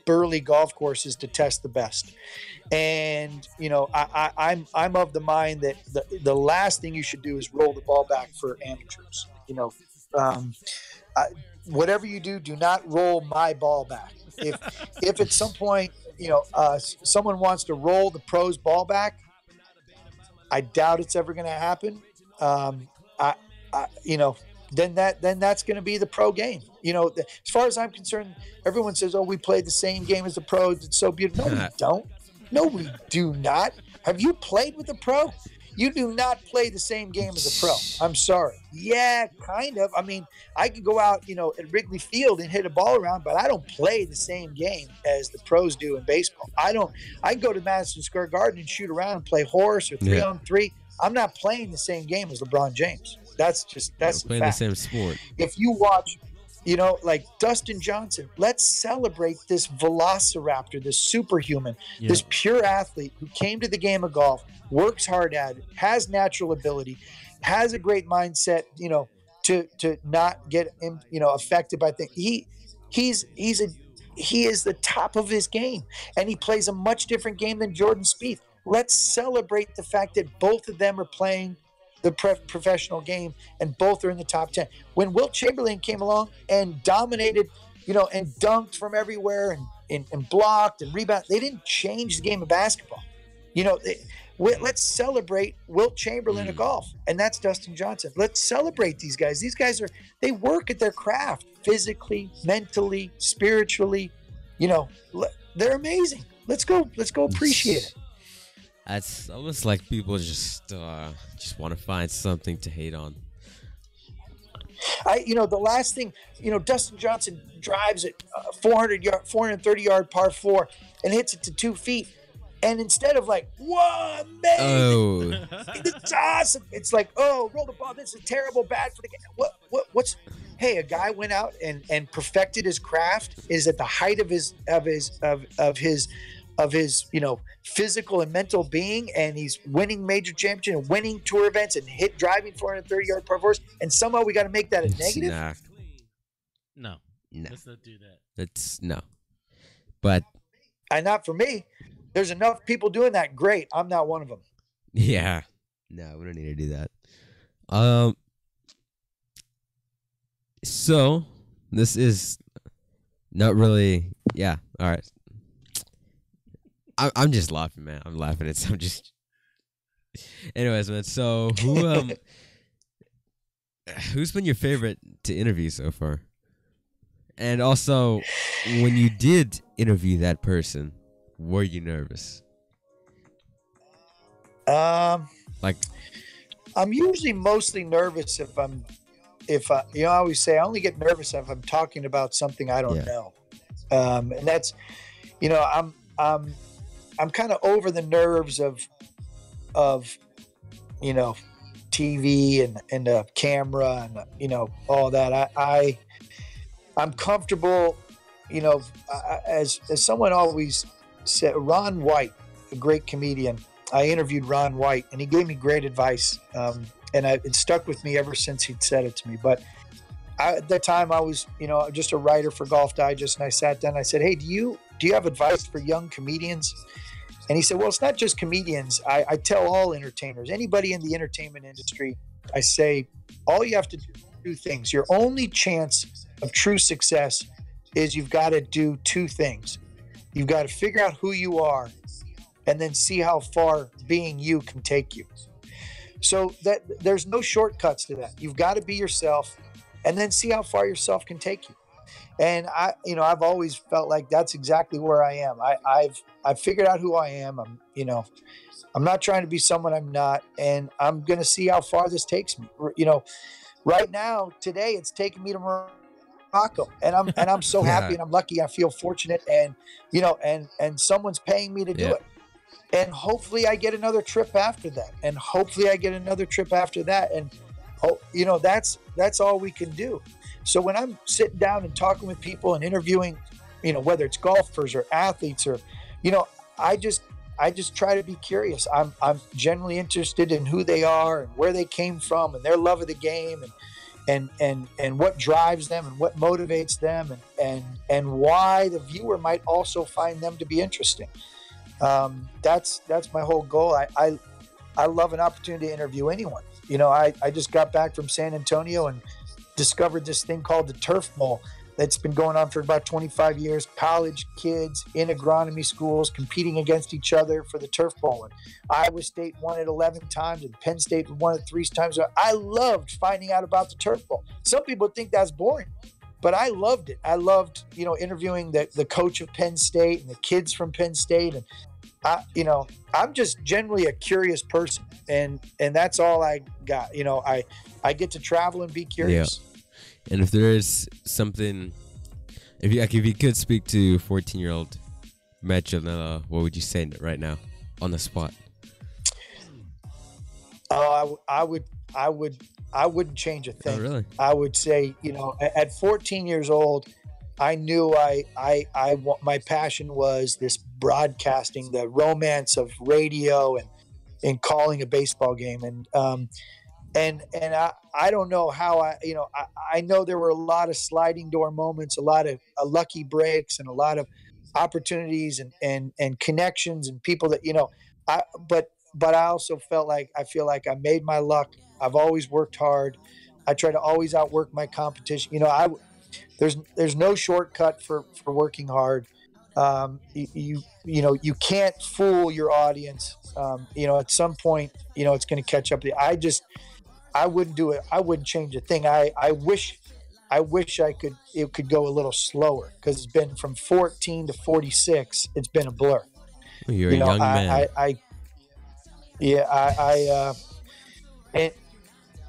burly golf courses to test the best. And, you know, I'm of the mind that the last thing you should do is roll the ball back for amateurs. You know, whatever you do not roll my ball back. If at some point, you know, someone wants to roll the pros ball back, I doubt it's ever going to happen. Then that's going to be the pro game. You know, as far as I'm concerned, everyone says, oh, we played the same game as the pros. It's so beautiful. No, we don't. No, we do not. Have you played with a pro? You do not play the same game as a pro. I'm sorry. Yeah, kind of. I mean, I could go out, you know, at Wrigley Field and hit a ball around, but I don't play the same game as the pros do in baseball. I can go to Madison Square Garden and shoot around and play horse or 3-on-3. I'm not playing the same game as LeBron James. That's playing the same sport. If you watch, like Dustin Johnson, let's celebrate this velociraptor, this superhuman, this pure athlete who came to the game of golf, works hard at it, has natural ability, has a great mindset, to not get, affected by things. He is the top of his game, and he plays a much different game than Jordan Spieth. Let's celebrate the fact that both of them are playing the professional game, and both are in the top 10. When Wilt Chamberlain came along and dominated, and dunked from everywhere and blocked and rebounded, they didn't change the game of basketball. Let's celebrate Wilt Chamberlain of golf, and that's Dustin Johnson. Let's celebrate these guys. These guys they work at their craft physically, mentally, spiritually. They're amazing. Let's go appreciate it. That's almost like people just want to find something to hate on. The last thing, Dustin Johnson drives it 430-yard par 4 and hits it to 2 feet. And instead of like, whoa, amazing, it's awesome, it's like, oh, roll the ball, this is terrible, bad for the game. Hey, a guy went out and perfected his craft, is at the height of his physical and mental being, and he's winning major championship and winning tour events and driving 430-yard par 4s, and somehow we got to make that a negative? No. Let's not do that. That's no. But not for me. There's enough people doing that. Great. I'm not one of them. Yeah. No, we don't need to do that. So this is not really. Yeah. All right. I'm just laughing, man. I'm laughing at some just. Anyways, man. So who's been your favorite to interview so far? And also, when you did interview that person, were you nervous? I'm usually mostly nervous if I always say I only get nervous if I'm talking about something I don't know. And that's, I'm kind of over the nerves of TV and the camera and, all that. I'm comfortable, as someone always said, Ron White, a great comedian. I interviewed Ron White, and he gave me great advice, and it stuck with me ever since he'd said it to me. But at that time, I was, just a writer for Golf Digest, and I sat down and I said, hey, do you have advice for young comedians? And he said, well, it's not just comedians. I tell all entertainers, anybody in the entertainment industry, I say, all you have to do is 2 things. Your only chance of true success is you've got to do 2 things. You've got to figure out who you are, and then see how far being you can take you. So that there's no shortcuts to that. You've got to be yourself, and then see how far yourself can take you. And I've always felt like that's exactly where I am. I've figured out who I am. I'm not trying to be someone I'm not, and I'm going to see how far this takes me. Right now, today, it's taking me to Morocco, and I'm so happy and I'm lucky. I feel fortunate, and and someone's paying me to do it. And hopefully I get another trip after that. And hopefully I get another trip after that. And that's all we can do. So when I'm sitting down and talking with people and interviewing, whether it's golfers or athletes or, I just try to be curious. I'm genuinely interested in who they are and where they came from and their love of the game and what drives them and what motivates them and why the viewer might also find them to be interesting. That's my whole goal. I love an opportunity to interview anyone. I just got back from San Antonio and discovered this thing called the Turf Bowl that's been going on for about 25 years. College kids in agronomy schools competing against each other for the Turf Bowl. And Iowa State won it 11 times and Penn State won it 3 times. I loved finding out about the Turf Bowl. Some people think that's boring, but I loved it. I loved, interviewing the coach of Penn State and the kids from Penn State. And I'm just generally a curious person, and that's all I got. I get to travel and be curious. Yeah. And if there is something, if you could speak to 14-year-old Matt Ginella, what would you say right now on the spot? Oh, I would I wouldn't change a Oh, thing. really? I would say, at 14 years old, I knew my passion was this broadcasting, the romance of radio and calling a baseball game. And I don't know how I know there were a lot of sliding door moments, a lot of lucky breaks, and a lot of opportunities and connections and people that, but I also I feel like I made my luck. I've always worked hard. I try to always outwork my competition. There's no shortcut for working hard. You can't fool your audience. At some point, it's going to catch up to you. I wouldn't do it. I wouldn't change a thing. I wish it could go a little slower, because it's been from 14 to 46. It's been a blur. You're a young man.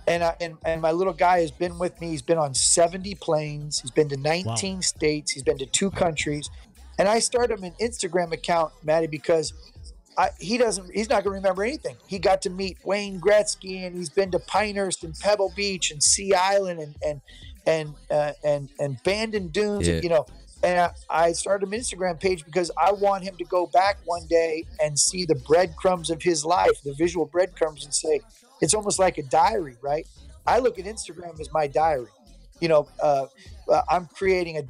And my little guy has been with me. He's been on 70 planes. He's been to 19 states. He's been to 2 countries. And I started him an Instagram account, Matty, because he's not going to remember anything. He got to meet Wayne Gretzky, and he's been to Pinehurst and Pebble Beach and Sea Island and Bandon Dunes. Yeah. And I started an Instagram page because I want him to go back one day and see the breadcrumbs of his life, the visual breadcrumbs, and say, it's almost like a diary, right? I look at Instagram as my diary. I'm creating a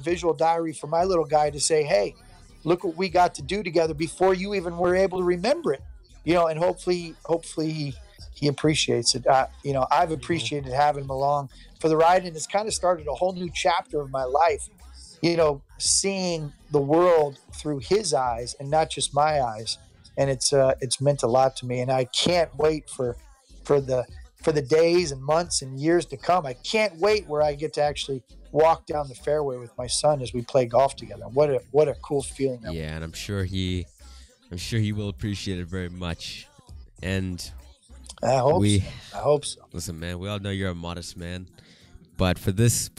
visual diary for my little guy to say, hey, look what we got to do together before you even were able to remember it, and hopefully he appreciates it. I've appreciated having him along for the ride, and it's kind of started a whole new chapter of my life, seeing the world through his eyes and not just my eyes. And it's meant a lot to me, and I can't wait for the days and months and years to come. I can't wait where I get to actually walk down the fairway with my son as we play golf together. What a cool feeling. Yeah, and I'm sure he will appreciate it very much. And I hope so. Listen, man, we all know you're a modest man, but for this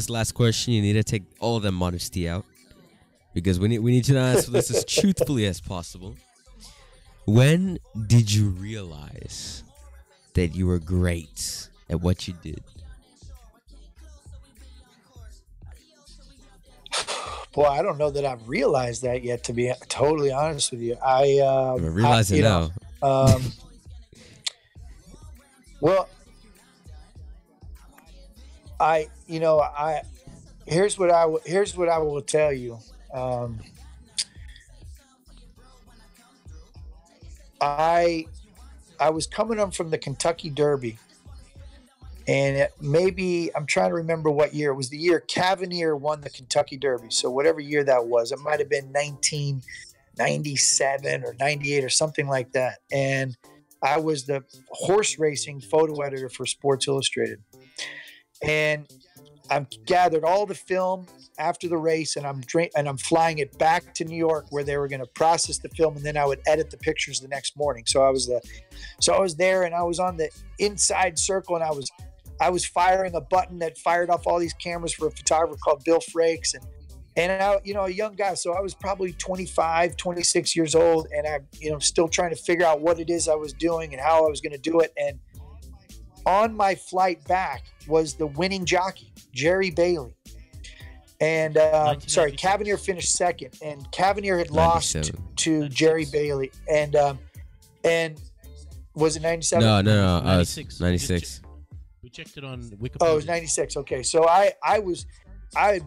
last question, you need to take all that modesty out, because we need you to answer this as truthfully as possible. When did you realize that you were great at what you did? Boy, I don't know that I've realized that yet, to be totally honest with you. I realize it now. Well, here's what I will tell you. I was coming up from the Kentucky Derby, and I'm trying to remember what year. It was the year Cavanier won the Kentucky Derby. So whatever year that was, it might have been 1997 or 98 or something like that. And I was the horse racing photo editor for Sports Illustrated. And I've gathered all the film after the race, and I'm flying it back to New York, where they were going to process the film, and then I would edit the pictures the next morning. So I was there, and I was on the inside circle, and I was firing a button that fired off all these cameras for a photographer called Bill Frakes, and I, a young guy. So I was probably 25, 26 years old, and I'm, still trying to figure out what it is I was doing and how I was going to do it. And on my flight back was the winning jockey, Jerry Bailey. And Cavanier finished second, and Cavanier had lost to Jerry Bailey. And was it 97? No. 96. 96. We checked it on Wikipedia. Oh, it was 96. Okay. So I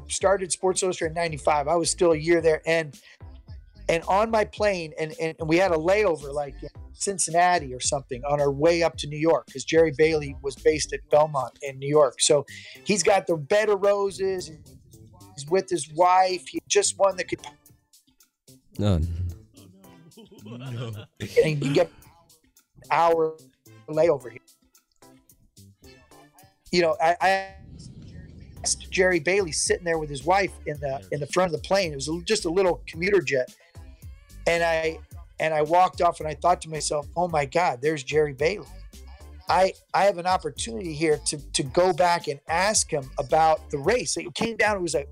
started Sports Illustrated in 95. I was still a year there. And on my plane, and we had a layover like in Cincinnati or something on our way up to New York, because Jerry Bailey was based at Belmont in New York. So he's got the bed of roses. He's with his wife. He just won the. No. And you get an hour layover here. I asked Jerry Bailey sitting there with his wife in the front of the plane. It was just a little commuter jet. And I walked off, and I thought to myself, oh my God, there's Jerry Bailey. I have an opportunity here to go back and ask him about the race. It came down, it was at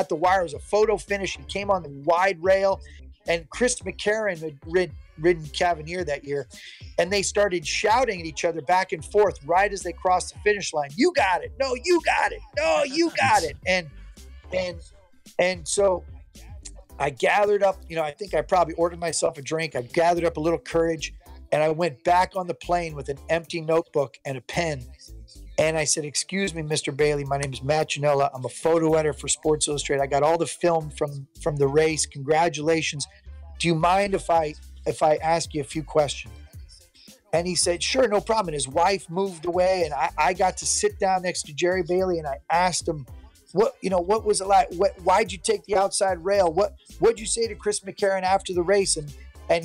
the wire. It was a photo finish. He came on the wide rail, and Chris McCarron had ridden Cavalier that year, and they started shouting at each other back and forth right as they crossed the finish line. You got it. No, you got it. No, you got it. And so I gathered up, I think I probably ordered myself a drink. I gathered up a little courage, and I went back on the plane with an empty notebook and a pen. And I said, excuse me, Mr. Bailey, my name is Matt Ginella. I'm a photo editor for Sports Illustrated. I got all the film from the race. Congratulations. Do you mind if I ask you a few questions? And he said, sure, no problem. And his wife moved away, and I got to sit down next to Jerry Bailey, and I asked him, what was it like? Why'd you take the outside rail? What'd you say to Chris McCarron after the race? And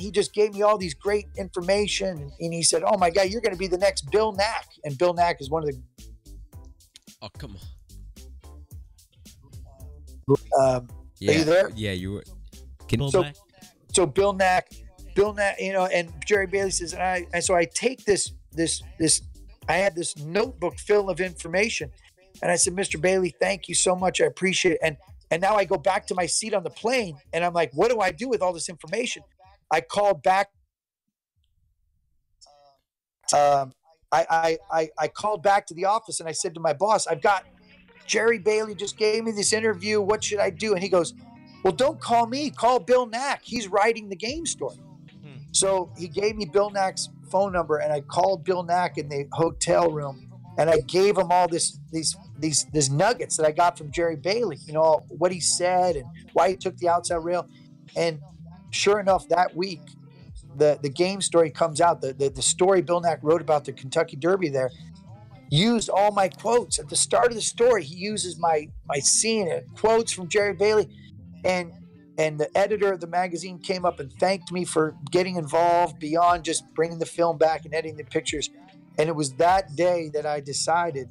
he just gave me all these great information. And he said, oh my God, you're going to be the next Bill Nack. And Bill Nack is one of the... Oh, come on. Yeah, are you there? Yeah, you were. So Bill Nack, and Jerry Bailey says, and so I take this, I had this notebook full of information. And I said, Mr. Bailey, thank you so much. I appreciate it. And now I go back to my seat on the plane, and I'm like, what do I do with all this information? I called back. I called back to the office, and I said to my boss, I've got Jerry Bailey just gave me this interview. What should I do? And he goes, well, don't call me. Call Bill Nack. He's writing the game story. So he gave me Bill Nack's phone number, and I called Bill Nack in the hotel room, and I gave him all these nuggets that I got from Jerry Bailey, what he said and why he took the outside rail. And sure enough, that week, the game story comes out. The story Bill Nack wrote about the Kentucky Derby there used all my quotes. At the start of the story, he uses my scene and quotes from Jerry Bailey. And the editor of the magazine came up and thanked me for getting involved beyond just bringing the film back and editing the pictures. And it was that day that I decided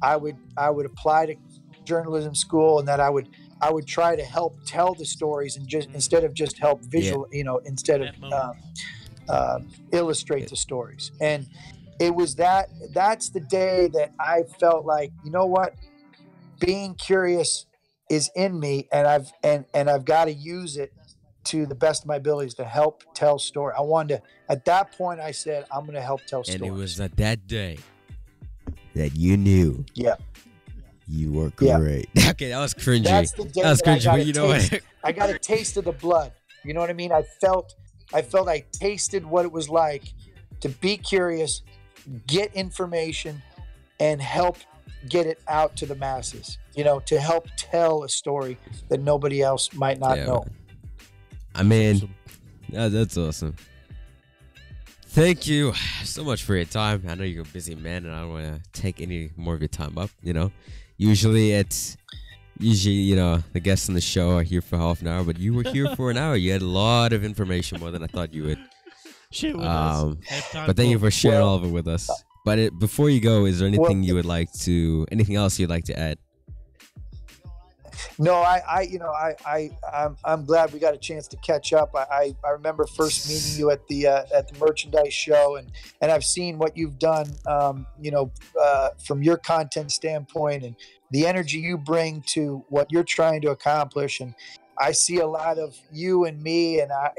I would apply to journalism school, and that I would try to help tell the stories, and just instead of just help visual, instead of illustrate the stories. And it was that's the day that I felt like, you know what, being curious is in me, and I've got to use it to the best of my abilities to help tell story. I wanted to, at that point I said, I'm going to help tell stories. And it was at that day that you knew. Yeah. You were great. Yeah. Okay, that was cringy. That's the day that was cringy, but you know what? I got a taste of the blood. You know what I mean? I felt I tasted what it was like to be curious, get information, and help get it out to the masses. To help tell a story that nobody else might not know. I mean, that's awesome. Thank you so much for your time. I know you're a busy man, and I don't want to take any more of your time up. Usually the guests on the show are here for half an hour, but you were here for an hour. You had a lot of information, more than I thought you would. Share with us. But thank you for sharing all of it with us. But before you go, is there anything anything else you'd like to add? No, I'm glad we got a chance to catch up. I remember first meeting you at the merchandise show, and I've seen what you've done, from your content standpoint, and the energy you bring to what you're trying to accomplish. And I see a lot of you and me, and I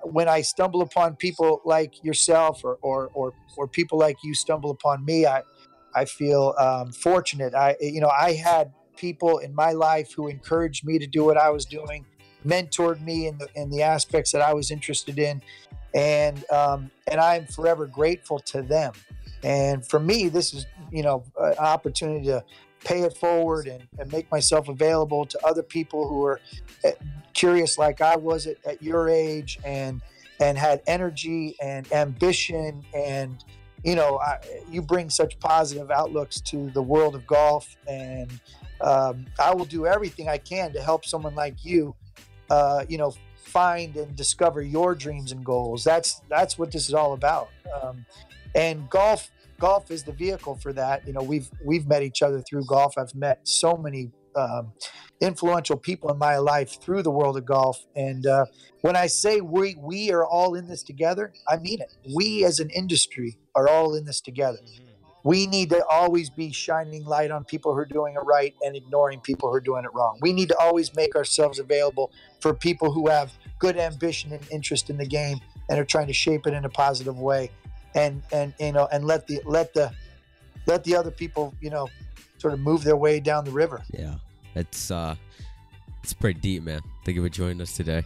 when I stumble upon people like yourself, or people like you stumble upon me, I feel fortunate. I had people in my life who encouraged me to do what I was doing, mentored me in the aspects that I was interested in, and I'm forever grateful to them. And for me, this is an opportunity to pay it forward and make myself available to other people who are curious like I was at your age, and had energy and ambition, and you bring such positive outlooks to the world of golf, and I will do everything I can to help someone like you, find and discover your dreams and goals. That's what this is all about. And golf is the vehicle for that. We've met each other through golf. I've met so many influential people in my life through the world of golf. And when I say we are all in this together, I mean it. We as an industry are all in this together. We need to always be shining light on people who are doing it right and ignoring people who are doing it wrong. We need to always make ourselves available for people who have good ambition and interest in the game and are trying to shape it in a positive way, and let the other people, sort of move their way down the river. Yeah, it's pretty deep, man. Thank you for joining us today.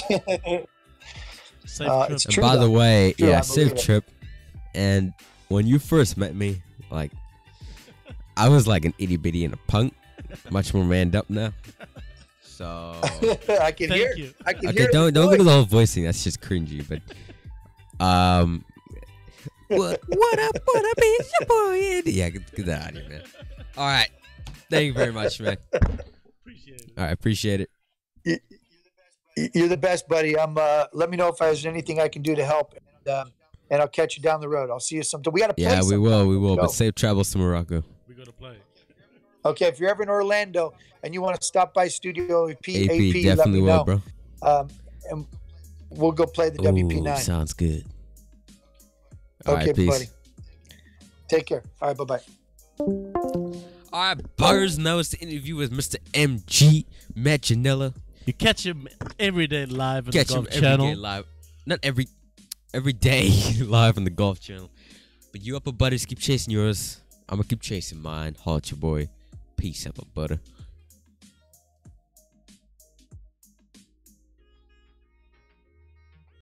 It's and true, by the way, true, yeah, I safe believe it. trip. And when you first met me, like, I was like an itty bitty and a punk, much more manned up now. So I can hear. you. I can okay, hear. don't go to the whole voice thing. That's just cringy. But what up? It's your boy Andy. Yeah, get that out of here, man. All right, thank you very much, man. Appreciate it. All right, appreciate it. You're the best, buddy. Let me know if there's anything I can do to help, and I'll catch you down the road. I'll see you sometime. We got to play. Yeah, we sometime. will. Go. But safe travels to Morocco. We're gonna play. Okay, if you're ever in Orlando and you want to stop by Studio AP, AP let definitely me will, know. bro. And we'll go play the Ooh, WP9. sounds good. All Okay, right, peace. buddy. Take care. All right, bye-bye. All right, Birds. Now it's the interview with Mr. Matt Ginella. You catch him every day live on Catch the him Golf every Channel. day live. Not every day live on the Golf Channel. But you up a Buttahs, keep chasing yours. I'm gonna keep chasing mine. Holla at your boy. Peace up, a Buttah.